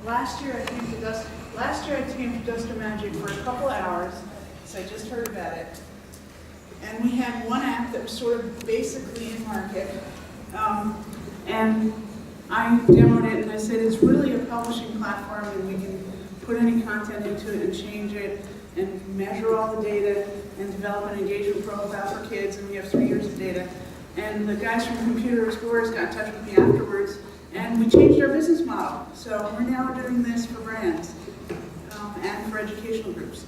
Last year I came to Duster Magic for a couple hours, so I just heard about it. And we had one app that was sort of basically in market. And I demoed it and I said it's really a publishing platform and we can put any content into it and change it and measure all the data and develop an engagement profile for kids, and we have 3 years of data. And the guys from Computer Explorers got in touch with me afterwards, and we changed our business model. So we're now doing this for brands and for educational groups.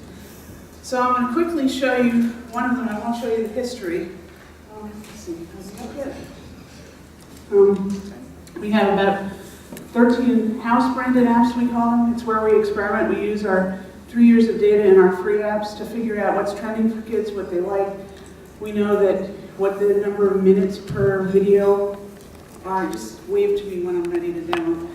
So I'm going to quickly show you one of them. I won't show you the history. Let's see, how's it up yet? We have about 13 house-branded apps, we call them. It's where we experiment. We use our 3 years of data in our free apps to figure out what's trending for kids, what they like. We know that what the number of minutes per video are. Just wave to me when I'm ready to demo.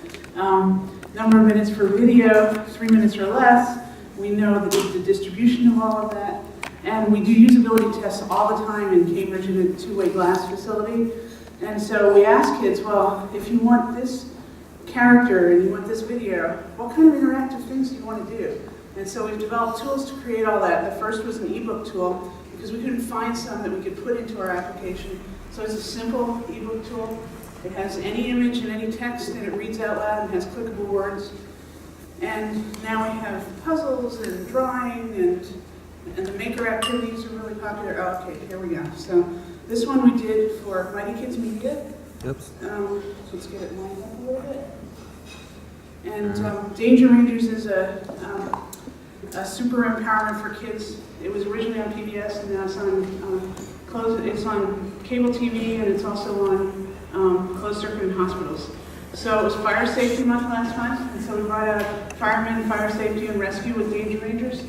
Number of minutes per video, 3 minutes or less. We know the distribution of all of that. And we do usability tests all the time in Cambridge in a two-way glass facility. And so we ask kids, well, if you want this character and you want this video, what kind of interactive things do you want to do? And so we've developed tools to create all that. The first was an ebook tool because we couldn't find some that we could put into our application. So it's a simple ebook tool. It has any image and any text and it reads out loud and has clickable words. And now we have puzzles and drawing and the maker activities are really popular. Oh, okay, here we go. So this one we did for Mighty Kids Media. Yep. So let's get it lined up a little bit. And Danger Rangers is a super empowerment for kids. It was originally on PBS and now it's on cable TV and it's also on closed circuit in hospitals. So it was Fire Safety Month last month, and so we brought out firemen, fire safety, and rescue with Danger Rangers.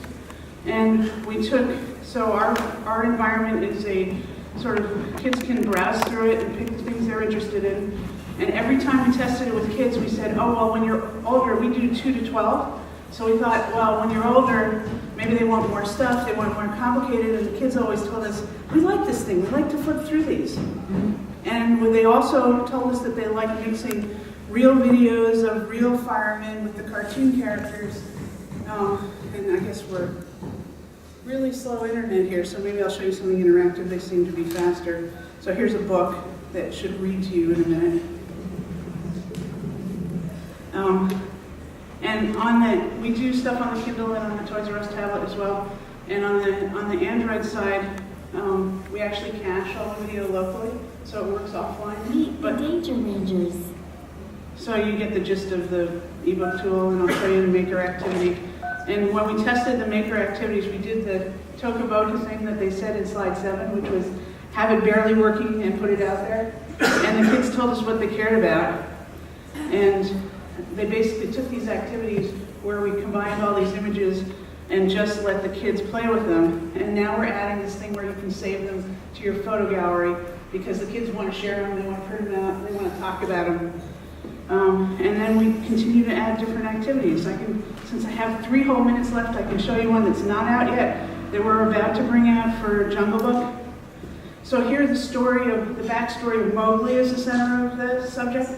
And we took, so our environment is a sort of, kids can browse through it and pick the things they're interested in. And every time we tested it with kids, we said, oh, well, when you're older, we do 2 to 12. So we thought, well, when you're older, maybe they want more stuff, they want more complicated, and the kids always told us, we like this thing, we like to flip through these. And they also told us that they like mixing real videos of real firemen with the cartoon characters. And I guess we're really slow internet here, so maybe I'll show you something interactive. They seem to be faster. So here's a book that should read to you in a minute. And on that, we do stuff on the Kindle and on the Toys R Us tablet as well. And on the Android side, we actually cache all the video locally, so it works offline. Meet the Danger Rangers. So you get the gist of the ebook tool, and I'll show you the maker activity. And when we tested the maker activities, we did the Tokaboka thing that they said in slide 7, which was have it barely working and put it out there. And the kids told us what they cared about. And they basically took these activities where we combined all these images and just let the kids play with them. And now we're adding this thing where you can save them to your photo gallery because the kids want to share them, they want to print them out, they want to talk about them. And then we continue to add different activities. Since I have 3 whole minutes left, I can show you one that's not out yet that we're about to bring out for Jungle Book. So here's the backstory of Mowgli is the center of the subject.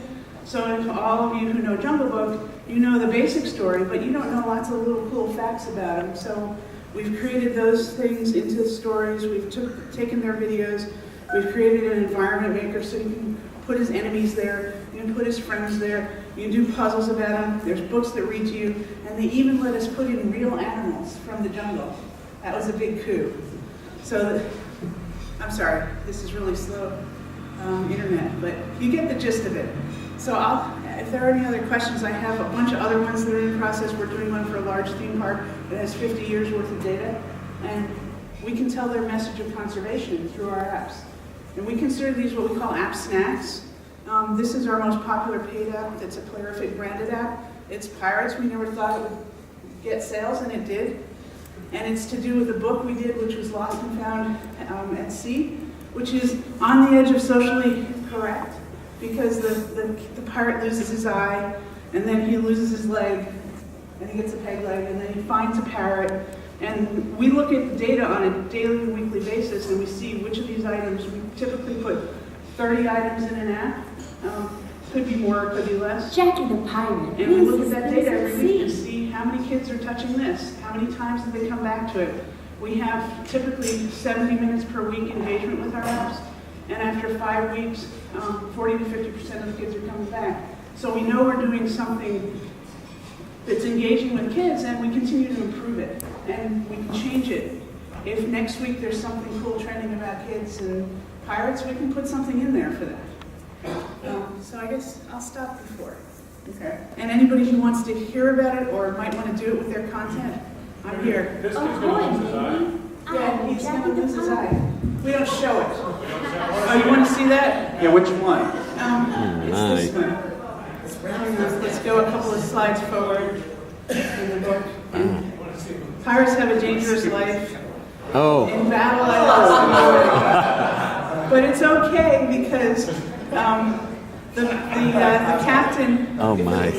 So if all of you who know Jungle Book, you know the basic story, but you don't know lots of little cool facts about him. So we've created those things into stories. We've taken their videos. We've created an environment maker so you can put his enemies there, you can put his friends there, you can do puzzles about him, there's books that read to you, and they even let us put in real animals from the jungle. That was a big coup. So, I'm sorry, this is really slow internet, but you get the gist of it. So if there are any other questions, I have a bunch of other ones that are in process. We're doing one for a large theme park that has 50 years worth of data, and we can tell their message of conservation through our apps. And we consider these what we call app snacks. This is our most popular paid app. It's a Playrific branded app. It's Pirates. We never thought it would get sales, and it did. And it's to do with a book we did, which was Lost and Found at Sea, which is on the edge of socially correct, because the pirate loses his eye, and then he loses his leg, and he gets a peg leg, and then he finds a parrot. And we look at data on a daily and weekly basis, and we see which of these items. We typically put 30 items in an app. Could be more, could be less. Jackie the Pirate. And we look at that data every week and see how many kids are touching this, how many times did they come back to it. We have typically 70 minutes per week engagement with our apps, and after 5 weeks, 40 to 50% of the kids are coming back. So we know we're doing something that's engaging with kids, and we continue to improve it, and we can change it. If next week there's something cool trending about kids and pirates, we can put something in there for that. So I guess I'll stop before. Okay. And anybody who wants to hear about it or might want to do it with their content, I'm here. This kid's going to lose his eye. Yeah, he's going to lose his eye. We don't show it. Oh, you want to see that? Yeah, which one? It's this one. Let's go a couple of slides forward in the book. Pirates have a dangerous life. Oh. In battle, I lost. But it's okay because the captain. Oh my.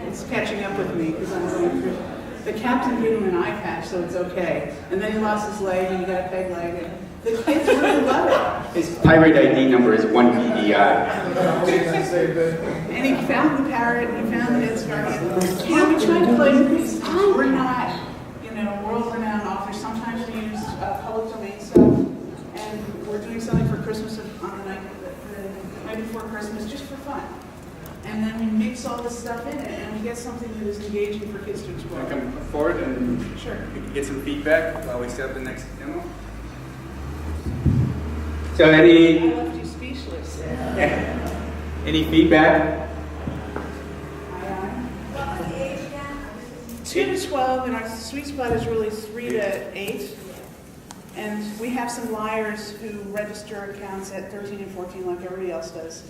It's catching up with me because I'm going through. The captain gave him an eye patch, so it's okay. And then he lost his leg, and he got a peg leg. And the kids really love it. His pirate ID number is 1PDI. And he found the parrot, and he found the Dead Guardian. You know, we try to play with these things. We're not, world-renowned authors. Sometimes we use public domain stuff, and we're doing something for Christmas on the night before Christmas, just for fun. And then we mix all this stuff in it, and we get something that is engaging for kids to explore. Want to come forward and Sure. we can get some feedback while we set up the next demo? So any I left you speechless. any feedback? What was the age again? 2 to 12, and our sweet spot is really 3 to 8. And we have some liars who register accounts at 13 and 14 like everybody else does.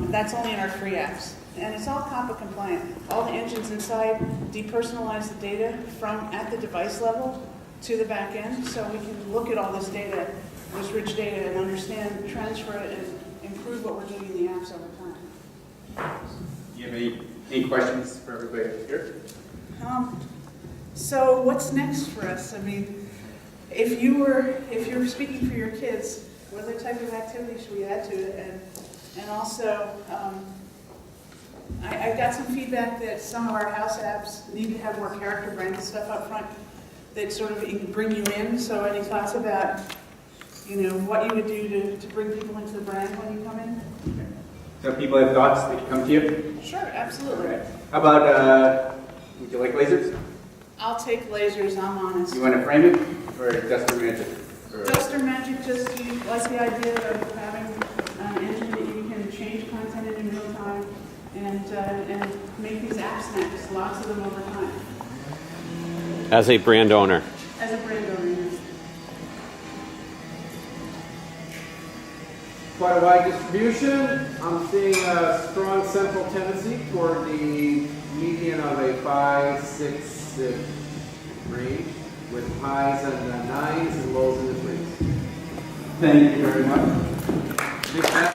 That's only in our free apps. And it's all COPPA compliant. All the engines inside depersonalize the data from at the device level to the back end, so we can look at all this data, this rich data, and understand, transfer it, and improve what we're doing in the apps over time. Do you have any questions for everybody here? So what's next for us? I mean, if you're speaking for your kids, what other type of activities should we add to it? And also, I got some feedback that some of our house apps need to have more character branded stuff up front that sort of bring you in. So any thoughts about, what you would do to bring people into the brand when you come in? Okay. So people have thoughts, they can come to you? Sure, absolutely. Okay. How about, would you like lasers? I'll take lasers, I'm honest. You want to frame it or Duster Magic? Duster Magic, just you like the idea of having an engine that you can change content in real time and make these app snaps, lots of them over time. As a brand owner. As a brand owner, yes. Quite a wide distribution. I'm seeing a strong central tendency toward the median of a 5, 6, 6 range, with highs in the 9s and lows in the 3s. Thank you very much.